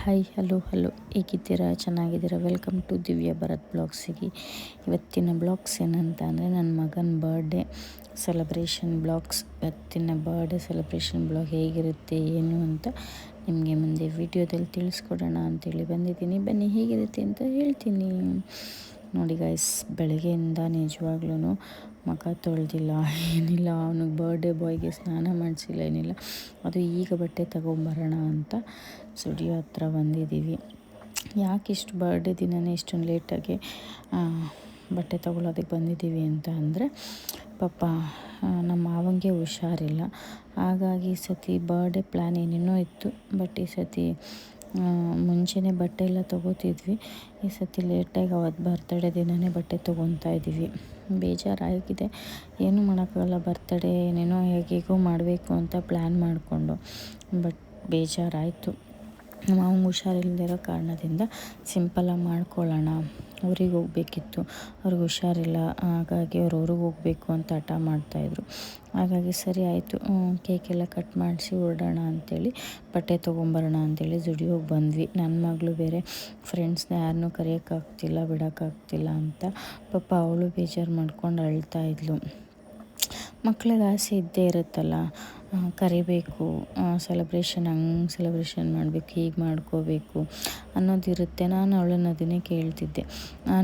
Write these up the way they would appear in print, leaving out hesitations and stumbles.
Hi hello ಹೇಗಿದ್ದೀರಾ? ಚೆನ್ನಾಗಿದ್ದೀರಾ? Welcome to ದಿವ್ಯ ಭರತ್ ಬ್ಲಾಗ್ಸಿಗೆ. ಇವತ್ತಿನ ಬ್ಲಾಗ್ಸ್ ಏನಂತ ಅಂದರೆ ನನ್ನ ಮಗನ ಬರ್ಡೇ ಸೆಲೆಬ್ರೇಷನ್ ಬ್ಲಾಗ್ಸ್. ಇವತ್ತಿನ ಬರ್ಡೇ ಸೆಲೆಬ್ರೇಷನ್ ಬ್ಲಾಗ್ ಹೇಗಿರುತ್ತೆ ಏನು ಅಂತ ನಿಮಗೆ ಮುಂದೆ ವಿಡಿಯೋದಲ್ಲಿ ತಿಳಿಸ್ಕೊಡೋಣ ಅಂತೇಳಿ ಬಂದಿದ್ದೀನಿ. ಬನ್ನಿ ಹೇಗಿರುತ್ತೆ ಅಂತ ಹೇಳ್ತೀನಿ. ನೋಡಿ ಗೈಸ್, ಬೆಳಗ್ಗೆಯಿಂದ ನಿಜವಾಗ್ಲೂ ಮುಖ ತೊಳೆದಿಲ್ಲ, ಏನಿಲ್ಲ. ಅವನಿಗೆ ಬರ್ಡೇ ಬಾಯ್ಗೆ ಸ್ನಾನ ಮಾಡಿಸಿಲ್ಲ, ಏನಿಲ್ಲ. ಅದು ಈಗ ಬಟ್ಟೆ ತಗೊಂಬರೋಣ ಅಂತ ಸ್ಟುಡಿಯೋ ಹತ್ರ ಬಂದಿದ್ದೀವಿ. ಯಾಕೆ ಇಷ್ಟು ಬರ್ಡೇ ದಿನವೇ ಇಷ್ಟೊಂದು ಲೇಟಾಗಿ ಬಟ್ಟೆ ತೊಗೊಳೋದಕ್ಕೆ ಬಂದಿದ್ದೀವಿ ಅಂತ ಅಂದರೆ, ಪಾಪ ನಮ್ಮ ಮಾವಂಗೆ ಹುಷಾರಿಲ್ಲ. ಹಾಗಾಗಿ ಈ ಸತಿ ಬರ್ಡೇ ಪ್ಲ್ಯಾನ್ ಏನೇನೋ ಇತ್ತು, ಬಟ್ ಈ ಸತಿ ಮುಂಚೆನೇ ಬಟ್ಟೆ ಎಲ್ಲ ತೊಗೋತಿದ್ವಿ. ಈ ಸತಿ ಲೇಟಾಗಿ ಅವತ್ತು ಬರ್ತಡೇ ದಿನವೇ ಬಟ್ಟೆ ತೊಗೊತಾ ಇದ್ದೀವಿ. ಬೇಜಾರಾಗಿದೆ, ಏನೂ ಮಾಡೋಕ್ಕಾಗಲ್ಲ. ಬರ್ತಡೇ ಏನೇನೋ ಹೇಗೇಗೋ ಮಾಡಬೇಕು ಅಂತ ಪ್ಲ್ಯಾನ್ ಮಾಡಿಕೊಂಡು, ಬಟ್ ಬೇಜಾರಾಯಿತು. ಮಾವಂಗೆ ಹುಷಾರಿಲ್ಲದಿರೋ ಕಾರಣದಿಂದ ಸಿಂಪಲಾಗಿ ಮಾಡ್ಕೊಳ್ಳೋಣ. ಊರಿಗೆ ಹೋಗಬೇಕಿತ್ತು, ಅವ್ರಿಗೆ ಹುಷಾರಿಲ್ಲ. ಹಾಗಾಗಿ ಅವ್ರು ಊರಿಗೆ ಹೋಗಬೇಕು ಅಂತ ಹಠ ಮಾಡ್ತಾಯಿದ್ರು. ಹಾಗಾಗಿ ಸರಿ ಆಯಿತು, ಕೇಕೆಲ್ಲ ಕಟ್ ಮಾಡಿಸಿ ಹೊರಡೋಣ ಅಂಥೇಳಿ, ಬಟ್ಟೆ ತೊಗೊಂಬರೋಣ ಅಂಥೇಳಿ ಸ್ಟುಡಿಯೋಗೆ ಬಂದ್ವಿ. ನನ್ನ ಮಗಳು ಬೇರೆ ಫ್ರೆಂಡ್ಸ್ನ ಯಾರನ್ನೂ ಕರೆಯೋಕ್ಕಾಗ್ತಿಲ್ಲ, ಬಿಡೋಕ್ಕಾಗ್ತಿಲ್ಲ ಅಂತ ಪಾಪ ಅವಳು ಬೇಜಾರು ಮಾಡ್ಕೊಂಡು ಅಳ್ತಾಯಿದ್ಲು. ಮಕ್ಳಿಗೆ ಆಸೆ ಇದ್ದೇ ಇರುತ್ತಲ್ಲ, ಕರಿಬೇಕು, ಸೆಲೆಬ್ರೇಷನ್ ಹಂಗೆ ಸೆಲೆಬ್ರೇಷನ್ ಮಾಡಬೇಕು, ಹೀಗೆ ಮಾಡ್ಕೋಬೇಕು ಅನ್ನೋದಿರುತ್ತೆ. ನಾನು ಅವಳನ್ನು ಅದನ್ನೇ ಕೇಳ್ತಿದ್ದೆ,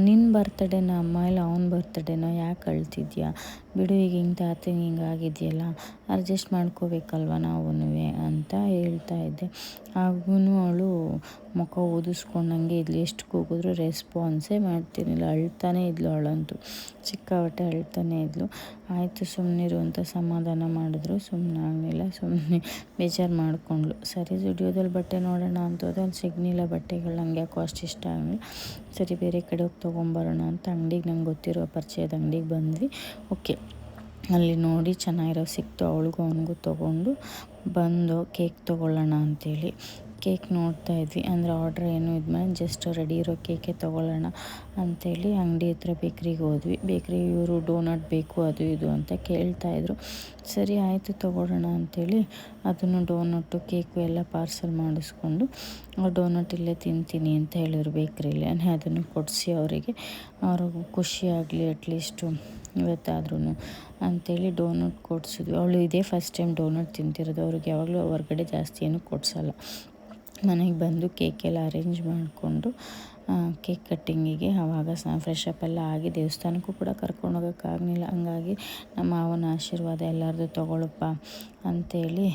ನಿನ್ನ ಬರ್ತಡೇನ ಅಮ್ಮ ಇಲ್ಲ ಅವ್ನ ಬರ್ತಡೇನೋ ಯಾಕೆ ಅಳ್ತಿದ್ಯಾ? ಬಿಡು, ಈಗ ಹಿಂಗೆ ತಾತಂಗೆ ಹಿಂಗೆ ಆಗಿದೆಯಲ್ಲ, ಅಡ್ಜಸ್ಟ್ ಮಾಡ್ಕೋಬೇಕಲ್ವ ನಾವೂ ಅಂತ ಹೇಳ್ತಾ ಇದ್ದೆ. ಹಾಗೂ ಅವಳು ಮುಖ ಊದಿಸ್ಕೊಂಡಂಗೆ ಇದ್ಲು, ಎಷ್ಟು ಕೂಗಿದ್ರು ರೆಸ್ಪಾನ್ಸೇ ಮಾಡ್ತಿರಲಿಲ್ಲ. ಅಳ್ತಾನೇ ಇದ್ಲು, ಅವಳಂತೂ ಸಿಕ್ಕಾಪಟ್ಟೆ ಅಳ್ತಾನೇ ಇದ್ಲು. ಆಯಿತು ಸುಮ್ಮನಿರು ಅಂತ ಸಮಾಧಾನ ಮಾಡಿದ್ರು, ಸುಮ್ಮನೆ ಆಗಲಿಲ್ಲ. ಸುಮ್ಮನೆ ಬೇಜಾರು ಮಾಡಿಕೊಂಡ್ಳು. ಸರಿ ಸ್ಟುಡಿಯೋದಲ್ಲಿ ಬಟ್ಟೆ ನೋಡೋಣ ಅಂತ ಹೋದೆ, ಅಲ್ಲಿ ಸಿಗಲಿಲ್ಲ ಬಟ್ಟೆಗಳು. ನಂಗೆ ಯಾಕೋ ಅಷ್ಟು ಇಷ್ಟ ಆಗಲಿಲ್ಲ. ಸರಿ ಬೇರೆ ಕಡೆ ಹೋಗಿ ತೊಗೊಂಬರೋಣ ಅಂತ ಅಂಗಡಿಗೆ, ನಂಗೆ ಗೊತ್ತಿರೋ ಪರಿಚಯದ ಅಂಗಡಿಗೆ ಬಂದ್ವಿ. ಓಕೆ, ಅಲ್ಲಿ ನೋಡಿ ಚೆನ್ನಾಗಿರೋ ಸಿಕ್ತು. ಅವಳಿಗೂ ಅವನಿಗೂ ತೊಗೊಂಡು ಬಂದು ಕೇಕ್ ತೊಗೊಳ್ಳೋಣ ಅಂಥೇಳಿ ಕೇಕ್ ನೋಡ್ತಾಯಿದ್ವಿ. ಅಂದರೆ ಆರ್ಡ್ರ್ ಏನು ಇದು ಮಾಡಿ ಜಸ್ಟ್ ರೆಡಿ ಇರೋ ಕೇಕೆ ತೊಗೊಳ್ಳೋಣ ಅಂಥೇಳಿ ಅಂಗಡಿ ಹತ್ರ ಬೇಕ್ರಿಗೆ ಹೋದ್ವಿ. ಬೇಕ್ರಿ ಇವರು ಡೋನಟ್ ಬೇಕು ಅದು ಇದು ಅಂತ ಕೇಳ್ತಾಯಿದ್ರು. ಸರಿ ಆಯಿತು ತೊಗೊಳ್ಳೋಣ ಅಂಥೇಳಿ ಅದನ್ನು ಡೋನಟ್ಟು ಕೇಕು ಎಲ್ಲ ಪಾರ್ಸಲ್ ಮಾಡಿಸ್ಕೊಂಡು, ಡೋನಟ್ ಇಲ್ಲೇ ತಿಂತೀನಿ ಅಂತ ಹೇಳಿದ್ರು ಬೇಕ್ರಿಲಿ. ಅದನ್ನು ಕೊಡಿಸಿ ಅವರಿಗೆ, ಅವ್ರಿಗೂ ಖುಷಿಯಾಗಲಿ ಅಟ್ಲೀಸ್ಟು ಇವತ್ತಾದ್ರೂ ಅಂಥೇಳಿ ಡೋನಟ್ ಕೊಡಿಸಿದ್ವಿ. ಅವಳು ಇದೇ ಫಸ್ಟ್ ಟೈಮ್ ಡೋನಟ್ ತಿಂತಿರೋದು. ಅವ್ರಿಗೆ ಯಾವಾಗಲೂ ಹೊರಗಡೆ ಜಾಸ್ತಿ ಏನೂ ಕೊಡಿಸಲ್ಲ. ಮನೆಗೆ ಬಂದು ಕೇಕೆಲ್ಲ ಅರೇಂಜ್ ಮಾಡಿಕೊಂಡು ಕೇಕ್ ಕಟ್ಟಿಂಗಿಗೆ ಆವಾಗ ಫ್ರೆಶ್ ಅಪ್ ಎಲ್ಲ ಆಗಿ ದೇವಸ್ಥಾನಕ್ಕೂ ಕೂಡ ಕರ್ಕೊಂಡು ಹೋಗೋಕ್ಕಾಗಲಿಲ್ಲ. ಹಂಗಾಗಿ ನಮ್ಮ ಮಾವನ ಆಶೀರ್ವಾದ ಎಲ್ಲರದು ತೊಗೊಳಪ್ಪ ಅಂಥೇಳಿ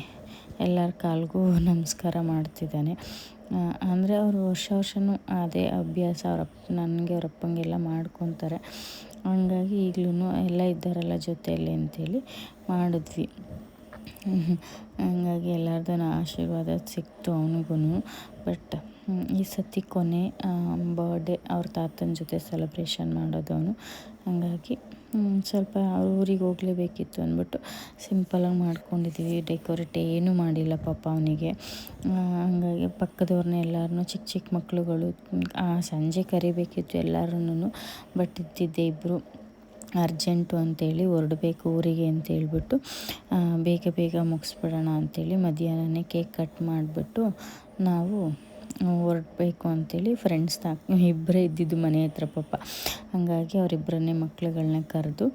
ಎಲ್ಲರ ಕಾಲಿಗೂ ನಮಸ್ಕಾರ ಮಾಡ್ತಿದ್ದಾನೆ. ಅಂದರೆ ಅವರು ವರ್ಷವೂ ಅದೇ ಅಭ್ಯಾಸ. ನನಗೆ ಅವ್ರ ಅಪ್ಪಂಗೆಲ್ಲ ಮಾಡ್ಕೊತಾರೆ. ಹಂಗಾಗಿ ಈಗಲೂ ಎಲ್ಲ ಇದ್ದಾರಲ್ಲ ಜೊತೆಯಲ್ಲಿ ಅಂಥೇಳಿ ಮಾಡಿದ್ವಿ. ಹಂಗಾಗಿ ಎಲ್ಲರದ್ದು ಆಶೀರ್ವಾದ ಸಿಕ್ತು ಅವನಿಗೂ. ಬಟ್ ಈ ಸತಿ ಕೊನೆ ಬರ್ಡೇ ಅವ್ರ ತಾತನ ಜೊತೆ ಸೆಲೆಬ್ರೇಷನ್ ಮಾಡೋದು ಅವನು. ಹಂಗಾಗಿ ಸ್ವಲ್ಪ ಅವ್ರ ಊರಿಗೆ ಹೋಗಲೇಬೇಕಿತ್ತು ಅಂದ್ಬಿಟ್ಟು ಸಿಂಪಲಾಗಿ ಮಾಡ್ಕೊಂಡಿದ್ದೀವಿ. ಡೆಕೋರೇಟ್ ಏನೂ ಮಾಡಿಲ್ಲ ಪಾಪ ಅವನಿಗೆ. ಹಂಗಾಗಿ ಪಕ್ಕದವ್ರನ್ನ ಎಲ್ಲರನ್ನೂ ಚಿಕ್ಕ ಮಕ್ಕಳುಗಳು ಸಂಜೆ ಕರಿಬೇಕಿತ್ತು ಎಲ್ಲರೂ. ಬಟ್ ಇದ್ದಿದ್ದೆ ಇಬ್ಬರು ಅರ್ಜೆಂಟು ಅಂಥೇಳಿ ಹೊರಡಬೇಕು ಊರಿಗೆ ಅಂತೇಳ್ಬಿಟ್ಟು ಬೇಗ ಮುಗಿಸ್ಬಿಡೋಣ ಅಂಥೇಳಿ ಮಧ್ಯಾಹ್ನನೇ ಕೇಕ್ ಕಟ್ ಮಾಡಿಬಿಟ್ಟು ನಾವು ಹೊರಡಬೇಕು ಅಂಥೇಳಿ ಇಬ್ಬರೇ ಇದ್ದಿದ್ದು ಮನೆ ಹತ್ರ ಪಾಪ. ಹಾಗಾಗಿ ಅವರಿಬ್ಬರನ್ನೇ ಮಕ್ಳುಗಳನ್ನ ಕರೆದು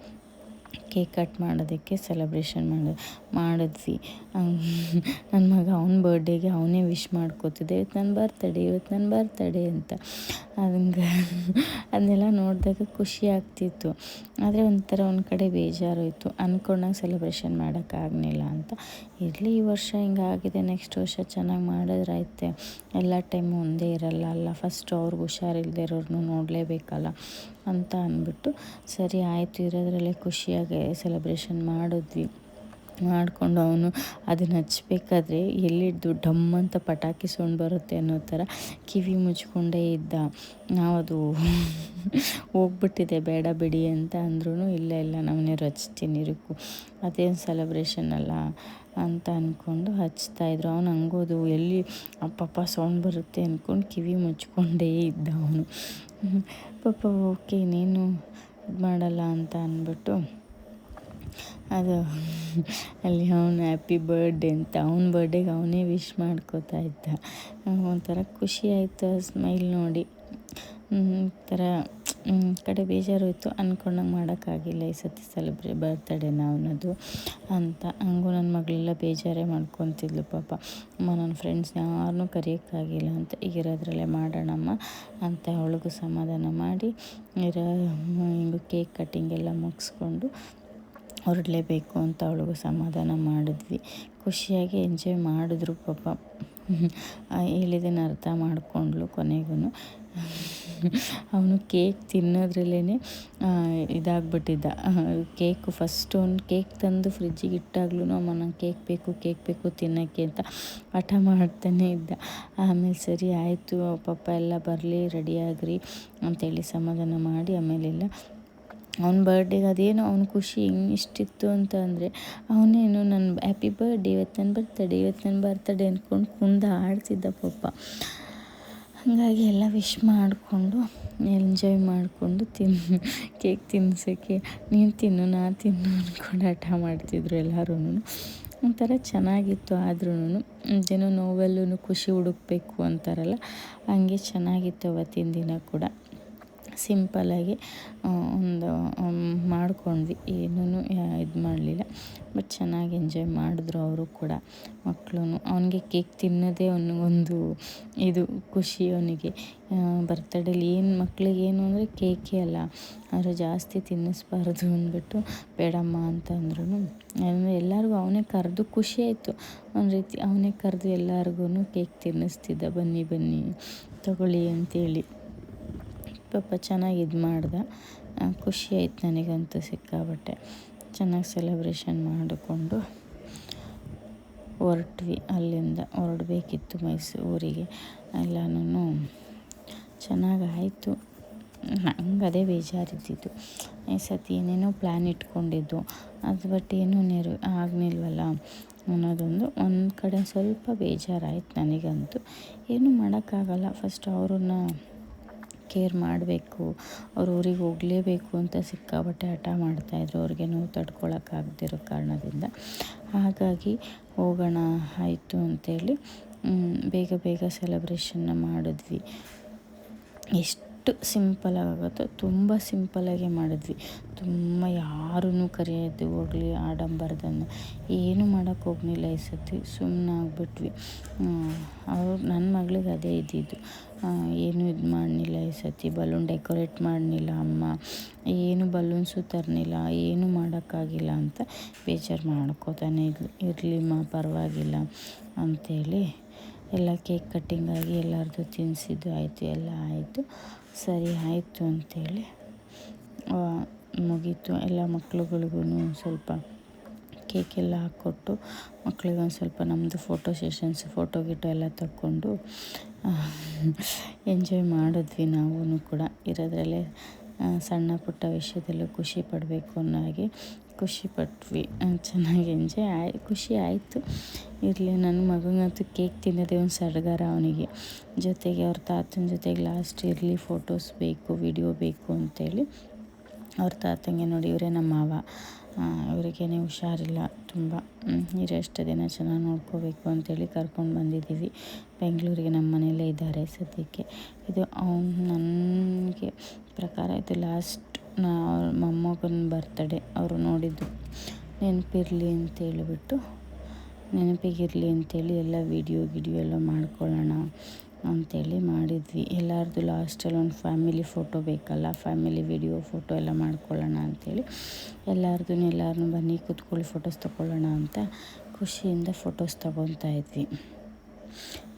ಕೇಕ್ ಕಟ್ ಮಾಡೋದಕ್ಕೆ ಸೆಲೆಬ್ರೇಷನ್ ಮಾಡಿದ್ವಿ. ನನ್ನ ಮಗ ಅವನ ಬರ್ಡೇಗೆ ಅವನೇ ವಿಶ್ ಮಾಡ್ಕೋತಿದ್ದೆ, ಇವತ್ತು ನನ್ನ ಬರ್ತಡೇ ಅಂತ. ಹಂಗೆ ಅದನ್ನೆಲ್ಲ ನೋಡಿದಾಗ ಖುಷಿ ಆಗ್ತಿತ್ತು. ಆದರೆ ಒಂಥರ ಒಂದು ಕಡೆ ಬೇಜಾರೋಯಿತು, ಅಂದ್ಕೊಂಡಾಗ ಸೆಲೆಬ್ರೇಷನ್ ಮಾಡೋಕ್ಕಾಗಲಿಲ್ಲ ಅಂತ. ಇರಲಿ, ಈ ವರ್ಷ ಹಿಂಗಾಗಿದೆ, ನೆಕ್ಸ್ಟ್ ವರ್ಷ ಚೆನ್ನಾಗಿ ಮಾಡಿದ್ರಾಯ್ತೆ. ಎಲ್ಲ ಟೈಮು ಒಂದೇ ಇರಲ್ಲ ಅಲ್ಲ, ಫಸ್ಟು ಅವ್ರಿಗೆ ಹುಷಾರಿಲ್ಲದೆ ಇರೋರನ್ನು ನೋಡಲೇಬೇಕಲ್ಲ ಅಂತ ಅಂದ್ಬಿಟ್ಟು ಸರಿ ಆಯಿತು, ಇರೋದ್ರಲ್ಲೇ ಖುಷಿಯಾಗಿ ಸೆಲೆಬ್ರೇಷನ್ ಮಾಡಿಕೊಂಡು ಅವನು ಅದನ್ನು ಹಚ್ಬೇಕಾದ್ರೆ ಎಲ್ಲಿಡ್ದು ಡಮ್ ಅಂತ ಪಟಾಕಿ ಸೌಂಡ್ ಬರುತ್ತೆ ಅನ್ನೋ ಥರ ಕಿವಿ ಮುಚ್ಕೊಂಡೇ ಇದ್ದ. ನಾವದು ಹೋಗ್ಬಿಟ್ಟಿದೆ ಬೇಡ ಬಿಡಿ ಅಂತ ಅಂದ್ರೂ ಇಲ್ಲ ನಮ್ಮನೆ ಹಚ್ತೀನಿ ಇರಕ್ಕೂ, ಅದೇನು ಸೆಲೆಬ್ರೇಷನ್ ಅಲ್ಲ ಅಂತ ಅಂದ್ಕೊಂಡು ಹಚ್ತಾಯಿದ್ರು. ಅವನು ಹಂಗೋದು ಎಲ್ಲಿ ಪಾಪ ಸೌಂಡ್ ಬರುತ್ತೆ ಅಂದ್ಕೊಂಡು ಕಿವಿ ಮುಚ್ಕೊಂಡೇ ಇದ್ದ ಅವನು. ಪಾಪ ಓಕೆ ಇನ್ನೇನು ಇದು ಮಾಡಲ್ಲ ಅಂತ ಅಂದ್ಬಿಟ್ಟು ಅದು ಅಲ್ಲಿ ಅವನು ಹ್ಯಾಪಿ ಬರ್ಡೇ ಅಂತ ಅವನ ಬರ್ಡೇಗೆ ಅವನೇ ವಿಶ್ ಮಾಡ್ಕೋತಾ ಇದ್ದ. ಒಂಥರ ಖುಷಿ ಆಯಿತು ಆ ಸ್ಮೈಲ್ ನೋಡಿ. ಥರ ಕಡೆ ಬೇಜಾರೋಯಿತು, ಅಂದ್ಕೊಂಡಂಗೆ ಮಾಡೋಕ್ಕಾಗಿಲ್ಲ ಈ ಸತಿ ಬರ್ತ್ಡೇನ ಅವನದು ಅಂತ. ಹಂಗೂ ನನ್ನ ಮಗಳೆಲ್ಲ ಬೇಜಾರೇ ಮಾಡ್ಕೊತಿದ್ಲು ಪಾಪ. ನನ್ನ ಫ್ರೆಂಡ್ಸ್ ಯಾರನ್ನೂ ಕರೆಯೋಕ್ಕಾಗಿಲ್ಲ ಅಂತ, ಈಗಿರೋದ್ರಲ್ಲೇ ಮಾಡೋಣಮ್ಮ ಅಂತ ಅವಳಿಗೂ ಸಮಾಧಾನ ಮಾಡಿ ಹಿಂಗೆ ಕೇಕ್ ಕಟ್ಟಿಂಗ್ ಎಲ್ಲ ಮುಗಿಸ್ಕೊಂಡು ಹೊರಡಲೇಬೇಕು ಅಂತ ಅವಳಿಗೂ ಸಮಾಧಾನ ಮಾಡಿದ್ವಿ. ಖುಷಿಯಾಗಿ ಎಂಜಾಯ್ ಮಾಡಿದ್ರು ಪಾಪ. ಹೇಳಿದ್ದನ್ನು ಅರ್ಥ ಮಾಡಿಕೊಂಡ್ಳು ಕೊನೆಗೂ. ಅವನು ಕೇಕ್ ತಿನ್ನೋದ್ರಲ್ಲೇ ಇದಾಗ್ಬಿಟ್ಟಿದ್ದ. ಕೇಕು ಫಸ್ಟು ಅವ್ನು ಕೇಕ್ ತಂದು ಫ್ರಿಜ್ಜಿಗೆ ಇಟ್ಟಾಗ್ಲೂ ಅಮ್ಮ ನಂಗೆ ಕೇಕ್ ಬೇಕು ತಿನ್ನೋಕ್ಕೆ ಅಂತ ಹಠ ಮಾಡ್ತಾನೇ ಇದ್ದ. ಆಮೇಲೆ ಸರಿ ಆಯಿತು ಪಾಪ ಎಲ್ಲ ಬರಲಿ ರೆಡಿಯಾಗ್ರಿ ಅಂತೇಳಿ ಸಮಾಧಾನ ಮಾಡಿ ಆಮೇಲೆಲ್ಲ ಅವ್ನ ಬರ್ಡೇಗೆ ಅದೇನೋ ಅವ್ನ ಖುಷಿ ಇಷ್ಟಿತ್ತು ಅಂತ ಅಂದರೆ ಅವನೇನು ನನ್ನ ಹ್ಯಾಪಿ ಬರ್ಡೇ ಇವತ್ತು ನನ್ನ ಬರ್ತಡೇ ಅಂದ್ಕೊಂಡು ಕುಂದು ಆಡ್ತಿದ್ದ ಪಾಪ. ಹಾಗಾಗಿ ಎಲ್ಲ ವಿಶ್ ಮಾಡಿಕೊಂಡು ಎಂಜಾಯ್ ಮಾಡಿಕೊಂಡು ಕೇಕ್ ತಿನ್ನಿಸೋಕ್ಕೆ ನೀನು ತಿನ್ನು ನಾನು ತಿನ್ನು ಅಂದ್ಕೊಂಡು ಹಠ ಮಾಡ್ತಿದ್ರು ಎಲ್ಲರೂ. ಒಂಥರ ಚೆನ್ನಾಗಿತ್ತು. ಆದ್ರೂ ಏನೋ ನೋವಲ್ಲೂ ಖುಷಿ ಹುಡುಕಬೇಕು ಅಂತಾರಲ್ಲ, ಹಂಗೆ ಚೆನ್ನಾಗಿತ್ತು ಅವತ್ತಿನ ದಿನ ಕೂಡ. ಸಿಂಪಲ್ಲಾಗಿ ಒಂದು ಮಾಡ್ಕೊಂಡ್ವಿ, ಏನೂ ಇದು ಮಾಡಲಿಲ್ಲ. ಬಟ್ ಚೆನ್ನಾಗಿ ಎಂಜಾಯ್ ಮಾಡಿದ್ರು ಅವರು ಕೂಡ, ಮಕ್ಕಳು. ಅವನಿಗೆ ಕೇಕ್ ತಿನ್ನೋದೇ ಒಂದು ಇದು ಖುಷಿ ಅವನಿಗೆ. ಬರ್ತಡೇಲಿ ಮಕ್ಳಿಗೇನು ಅಂದರೆ ಕೇಕೇ ಅಲ್ಲ, ಅವರು ಜಾಸ್ತಿ ತಿನ್ನಿಸ್ಬಾರ್ದು ಅಂದ್ಬಿಟ್ಟು ಬೇಡಮ್ಮ ಅಂತಂದ್ರು. ಅಂದರೆ ಎಲ್ಲರಿಗೂ ಅವನೇ ಕರೆದು ಖುಷಿ ಆಯಿತು ಒಂದು ರೀತಿ. ಅವನೇ ಕರೆದು ಎಲ್ಲರಿಗೂ ಕೇಕ್ ತಿನ್ನಿಸ್ತಿದ್ದ, ಬನ್ನಿ ತಗೊಳ್ಳಿ ಅಂತೇಳಿ. ಪಾಪ ಚೆನ್ನಾಗಿ ಇದು ಮಾಡ್ದೆ. ಖುಷಿ ಆಯ್ತು ನನಗಂತೂ ಸಿಕ್ಕಾಬಟ್ಟೆ. ಚೆನ್ನಾಗಿ ಸೆಲೆಬ್ರೇಷನ್ ಮಾಡಿಕೊಂಡು ಹೊರಟ್ವಿ. ಅಲ್ಲಿಂದ ಹೊರಡಬೇಕಿತ್ತು ಊರಿಗೆ. ಎಲ್ಲನೂ ಚೆನ್ನಾಗಾಯಿತು. ನಂಗೆ ಅದೇ ಬೇಜಾರಿದ್ದಿದ್ದು, ಈ ಸತಿ ಏನೇನೋ ಪ್ಲ್ಯಾನ್ ಇಟ್ಕೊಂಡಿದ್ದು ಅದು ಬಟ್ ಏನೂ ಆಗಲಿಲ್ವಲ್ಲ ಅನ್ನೋದೊಂದು ಒಂದು ಕಡೆ ಸ್ವಲ್ಪ ಬೇಜಾರಾಯಿತು ನನಗಂತೂ. ಏನೂ ಮಾಡೋಕ್ಕಾಗಲ್ಲ. ಫಸ್ಟ್ ಅವ್ರನ್ನ ಕೇರ್ ಮಾಡಬೇಕು, ಅವ್ರ ಊರಿಗೆ ಹೋಗಲೇಬೇಕು ಅಂತ ಸಿಕ್ಕಾಬಟ್ಟೆ ಹಠ ಮಾಡ್ತಾಯಿದ್ರು, ಅವ್ರಿಗೆ ನೋವು ತಡ್ಕೊಳಕ್ಕಾಗದಿರೋ ಕಾರಣದಿಂದ. ಹಾಗಾಗಿ ಹೋಗೋಣ ಆಯಿತು ಅಂತೇಳಿ ಬೇಗ ಸೆಲೆಬ್ರೇಷನ್ನ ಮಾಡಿದ್ವಿ. ಎಷ್ಟು ಸಿಂಪಲಾಗುತ್ತೋ ತುಂಬ ಸಿಂಪಲ್ಲಾಗೆ ಮಾಡಿದ್ವಿ. ತುಂಬ ಯಾರನ್ನೂ ಕರೆಯೋದು ಹೋಗಲಿ ಆಡಂಬರದನ್ನು ಏನೂ ಮಾಡೋಕ್ಕೆ ಹೋಗಲಿಲ್ಲ ಈ ಸತಿ. ಸುಮ್ಮನೆ ಆಗಿಬಿಟ್ವಿ. ನನ್ನ ಮಗಳಿಗೆ ಅದೇ ಇದ್ದಿದ್ದು, ಏನೂ ಇದು ಮಾಡಲಿಲ್ಲ ಈ ಸತಿ. ಬಲೂನ್ ಡೆಕೋರೇಟ್ ಮಾಡಲಿಲ್ಲ ಅಮ್ಮ, ಏನು ಬಲೂನ್ಸು ತರಲಿಲ್ಲ, ಏನೂ ಮಾಡೋಕ್ಕಾಗಿಲ್ಲ ಅಂತ ಬೇಜಾರು ಮಾಡ್ಕೋತಾನೆ ಇರಲಿಮ್ಮ ಪರವಾಗಿಲ್ಲ ಅಂಥೇಳಿ ಎಲ್ಲ ಕೇಕ್ ಕಟ್ಟಿಂಗಾಗಿ ಎಲ್ಲರದು ತಿನ್ನಿಸಿದ್ದು ಆಯಿತು, ಎಲ್ಲ ಆಯಿತು. ಸರಿ ಆಯಿತು ಅಂಥೇಳಿ ಮುಗೀತು. ಎಲ್ಲ ಮಕ್ಳುಗಳಿಗೂ ಸ್ವಲ್ಪ ಕೇಕೆಲ್ಲ ಹಾಕ್ಕೊಟ್ಟು ಮಕ್ಳಿಗೊಂದು ಸ್ವಲ್ಪ ನಮ್ಮದು ಫೋಟೋ ಸೆಷನ್ಸ್ ಫೋಟೋ ಎಲ್ಲ ತಕ್ಕೊಂಡು ಎಂಜಾಯ್ ಮಾಡಿದ್ವಿ. ನಾವೂ ಕೂಡ ಇರೋದ್ರಲ್ಲೇ ಸಣ್ಣ ಪುಟ್ಟ ವಿಷಯದಲ್ಲೂ ಖುಷಿ ಪಡಬೇಕು ಅನ್ನೋ ಹಾಗೆ ಖುಷಿಪಟ್ವಿ. ಚೆನ್ನಾಗಿ ಖುಷಿ ಆಯಿತು. ಇರಲಿ, ನನ್ನ ಮಗನಿಗಂತೂ ಕೇಕ್ ತಿನ್ನೋದೇ ಒಂದು ಸಡಗರ ಅವನಿಗೆ. ಜೊತೆಗೆ ಅವ್ರ ತಾತನ ಜೊತೆಗೆ ಲಾಸ್ಟ್ ಇರಲಿ, ಫೋಟೋಸ್ ಬೇಕು, ವಿಡಿಯೋ ಬೇಕು ಅಂತೇಳಿ ಅವ್ರ ತಾತಂಗೆ ನೋಡಿ, ಇವರೇ ನಮ್ಮ ಮಾವ, ಇವರಿಗೇನೆ ಹುಷಾರಿಲ್ಲ ತುಂಬ, ಇರೋಷ್ಟು ದಿನ ಚೆನ್ನಾಗಿ ನೋಡ್ಕೋಬೇಕು ಅಂತೇಳಿ ಕರ್ಕೊಂಡು ಬಂದಿದ್ದೀವಿ ಬೆಂಗಳೂರಿಗೆ. ನಮ್ಮ ಮನೆಯಲ್ಲೇ ಇದ್ದಾರೆ ಸದ್ಯಕ್ಕೆ. ಇದು ನನಗೆ ಪ್ರಕಾರ ಇದು ಲಾಸ್ಟ್ ಅವ್ರ ಮೊಮ್ಮಗನ ಬರ್ತಡೇ. ಅವರು ನೋಡಿದ್ದು ನೆನಪಿರಲಿ ಅಂತೇಳಿ ಎಲ್ಲ ವಿಡಿಯೋ ಎಲ್ಲ ಮಾಡ್ಕೊಳ್ಳೋಣ ಅಂಥೇಳಿ ಮಾಡಿದ್ವಿ. ಎಲ್ಲರದ್ದು ಲಾಸ್ಟಲ್ಲಿ ಒಂದು ಫ್ಯಾಮಿಲಿ ಫೋಟೋ ಬೇಕಲ್ಲ, ಫ್ಯಾಮಿಲಿ ವಿಡಿಯೋ ಫೋಟೋ ಎಲ್ಲ ಮಾಡ್ಕೊಳ್ಳೋಣ ಅಂಥೇಳಿ ಎಲ್ಲರನ್ನೂ ಬನ್ನಿ ಕೂತ್ಕೊಳ್ಳಿ ಫೋಟೋಸ್ ತೊಗೊಳ್ಳೋಣ ಅಂತ ಖುಷಿಯಿಂದ ಫೋಟೋಸ್ ತೊಗೊತಾ ಇದ್ವಿ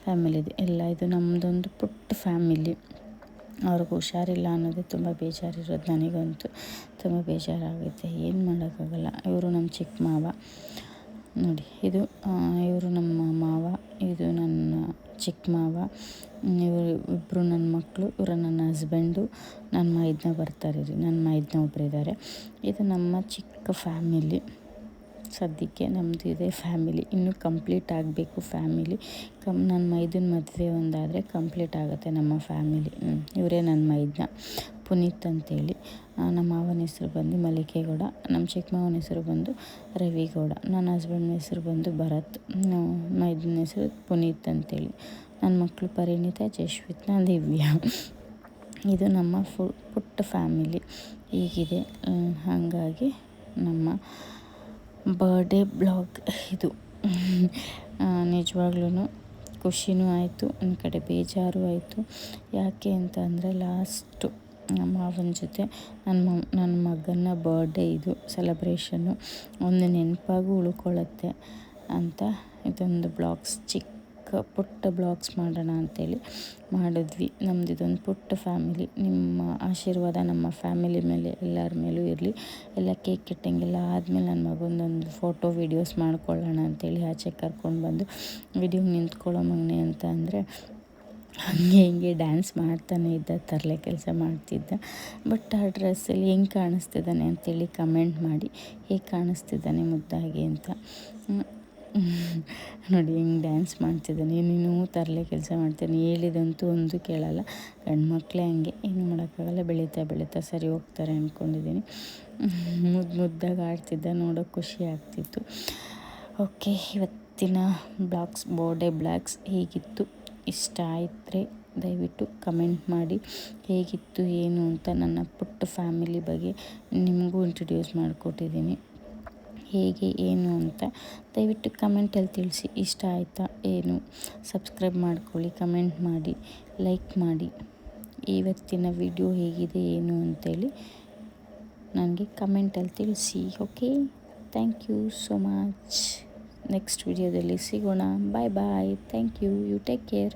ಫ್ಯಾಮಿಲಿದು ಎಲ್ಲ. ಇದು ನಮ್ಮದೊಂದು ಪುಟ್ಟ ಫ್ಯಾಮಿಲಿ. ಅವ್ರಿಗೆ ಹುಷಾರಿಲ್ಲ ಅನ್ನೋದೇ ತುಂಬ ಬೇಜಾರಿರೋದು. ನನಗಂತೂ ತುಂಬ ಬೇಜಾರಾಗುತ್ತೆ, ಏನು ಮಾಡೋಕ್ಕಾಗಲ್ಲ. ಇವರು ನಮ್ಮ ಚಿಕ್ಕ ಮಾವ ನೋಡಿ, ಇವರು ನಮ್ಮ ಮಾವ, ಇದು ನನ್ನ ಚಿಕ್ಕ ಮಾವ, ಇಬ್ಬರು ನನ್ನ ಮಕ್ಕಳು, ಇವರು ನನ್ನ ಹಸ್ಬೆಂಡು, ನನ್ನ ಮೈದನ ಬರ್ತಾರೆ ರೀ, ನನ್ನ ಮೈದನ ಒಬ್ಬರಿದ್ದಾರೆ. ಇದು ನಮ್ಮ ಚಿಕ್ಕ ಫ್ಯಾಮಿಲಿ. ಸದ್ಯಕ್ಕೆ ನಮ್ಮದು ಇದೆ ಫ್ಯಾಮಿಲಿ. ಇನ್ನೂ ಕಂಪ್ಲೀಟ್ ಆಗಬೇಕು ಫ್ಯಾಮಿಲಿ. ನನ್ನ ಮೈದನ ಮದುವೆ ಒಂದಾದರೆ ಕಂಪ್ಲೀಟ್ ಆಗುತ್ತೆ ನಮ್ಮ ಫ್ಯಾಮಿಲಿ. ಇವರೇ ನನ್ನ ಮೈದನ, ಪುನೀತ್ ಅಂತೇಳಿ. ನಮ್ಮ ಮಾವನ ಹೆಸರು ಬಂದು ಮಲ್ಲಿಕೇಗೌಡ, ನಮ್ಮ ಚಿಕ್ಕ ಮಾವನ ಹೆಸರು ಬಂದು ರವಿಗೌಡ, ನನ್ನ ಹಸ್ಬೆಂಡ್ನ ಹೆಸರು ಬಂದು ಭರತ್, ಮೈದನ ಹೆಸರು ಪುನೀತ್ ಅಂತೇಳಿ. ನನ್ನ ಮಕ್ಕಳು ಪರಿಣಿತ, ಜಶ್ವಿತ್ನ, ದಿವ್ಯಾ. ಇದು ನಮ್ಮ ಪುಟ್ಟ ಫ್ಯಾಮಿಲಿ ಹೀಗಿದೆ. ಹಾಗಾಗಿ ನಮ್ಮ ಬರ್ಡೇ ಬ್ಲಾಗ್ ಇದು. ನಿಜವಾಗ್ಲೂ ಖುಷಿನೂ ಆಯಿತು, ಒಂದು ಕಡೆ ಬೇಜಾರು ಆಯಿತು. ಯಾಕೆ ಅಂತ ಅಂದರೆ ಲಾಸ್ಟು ನಮ್ಮ ಮಾವನ ಜೊತೆ ನನ್ನ ಮಗನ ಬರ್ಡೇ ಇದು ಸೆಲೆಬ್ರೇಷನ್ನು ಒಂದು ನೆನಪಾಗೂ ಉಳ್ಕೊಳ್ಳುತ್ತೆ ಅಂತ ಇದೊಂದು ಬ್ಲಾಗ್ಸ್, ಚಿಕ್ಕ ಪುಟ್ಟ ಬ್ಲಾಗ್ಸ್ ಮಾಡೋಣ ಅಂಥೇಳಿ ಮಾಡಿದ್ವಿ. ನಮ್ದು ಇದೊಂದು ಪುಟ್ಟ ಫ್ಯಾಮಿಲಿ. ನಿಮ್ಮ ಆಶೀರ್ವಾದ ನಮ್ಮ ಫ್ಯಾಮಿಲಿ ಮೇಲೆ ಎಲ್ಲರ ಮೇಲೂ ಇರಲಿ. ಎಲ್ಲ ಕೇಕ್ ಕಟ್ಟಿಂಗೆಲ್ಲ ಆದಮೇಲೆ ನನ್ನ ಮಗಂದೊಂದು ಫೋಟೋ ವೀಡಿಯೋಸ್ ಮಾಡ್ಕೊಳ್ಳೋಣ ಅಂಥೇಳಿ ಆಚೆ ಕರ್ಕೊಂಡು ಬಂದು ವಿಡಿಯೋಗೆ ನಿಂತ್ಕೊಳ್ಳೋ ಮಗನೆ ಅಂತ ಅಂದರೆ ಹಿಂಗೆ ಡ್ಯಾನ್ಸ್ ಮಾಡ್ತಾನೆ ಇದ್ದ, ತರಲೆ ಕೆಲಸ ಮಾಡ್ತಿದ್ದ. ಬಟ್ ಆ ಡ್ರೆಸ್ಸಲ್ಲಿ ಹೆಂಗೆ ಕಾಣಿಸ್ತಿದ್ದಾನೆ ಅಂಥೇಳಿ ಕಮೆಂಟ್ ಮಾಡಿ, ಹೇಗೆ ಕಾಣಿಸ್ತಿದ್ದಾನೆ ಮುದ್ದಾಗಿ ಅಂತ. ನೋಡಿ ಹೆಂಗೆ ಡ್ಯಾನ್ಸ್ ಮಾಡ್ತಿದ್ದಾನೆ. ನೀನು ತರಲೆ ಕೆಲಸ ಮಾಡ್ತಾನೆ, ಹೇಳಿದಂತೂ ಒಂದು ಕೇಳಲ್ಲ. ಗಂಡು ಮಕ್ಕಳೇ ಹಂಗೆ, ಏನು ಮಾಡೋಕ್ಕಾಗಲ್ಲ. ಬೆಳೀತಾ ಸರಿ ಹೋಗ್ತಾರೆ ಅಂದ್ಕೊಂಡಿದ್ದೀನಿ. ಮುದ್ದಾಗಿ ಆಡ್ತಿದ್ದ, ನೋಡೋಕೆ ಖುಷಿ ಆಗ್ತಿತ್ತು. ಓಕೆ, ಇವತ್ತಿನ ಬ್ಲಾಗ್ಸ್, ಬರ್ಡೇ ಬ್ಲಾಗ್ಸ್ ಹೇಗಿತ್ತು, ಇಷ್ಟ ಆಯಿತ್ರೆ ದಯವಿಟ್ಟು ಕಮೆಂಟ್ ಮಾಡಿ ಹೇಗಿತ್ತು ಏನು ಅಂತ. ನನ್ನ ಪುಟ್ಟ ಫ್ಯಾಮಿಲಿ ಬಗ್ಗೆ ನಿಮಗೂ ಇಂಟ್ರಡ್ಯೂಸ್ ಮಾಡಿಕೊಟ್ಟಿದ್ದೀನಿ, ಹೇಗೆ ಏನು ಅಂತ ದಯವಿಟ್ಟು ಕಮೆಂಟಲ್ಲಿ ತಿಳಿಸಿ. ಇಷ್ಟ ಆಯಿತಾ ಏನು, ಸಬ್ಸ್ಕ್ರೈಬ್ ಮಾಡ್ಕೊಳ್ಳಿ, ಕಮೆಂಟ್ ಮಾಡಿ, ಲೈಕ್ ಮಾಡಿ. ಇವತ್ತಿನ ವಿಡಿಯೋ ಹೇಗಿದೆ ಏನು ಅಂತೇಳಿ ನನಗೆ ಕಮೆಂಟಲ್ಲಿ ತಿಳಿಸಿ. Okay, thank you so much. Next ವಿಡಿಯೋದಲ್ಲಿ ಸಿಗೋಣ. Bye bye. Thank you. You take care.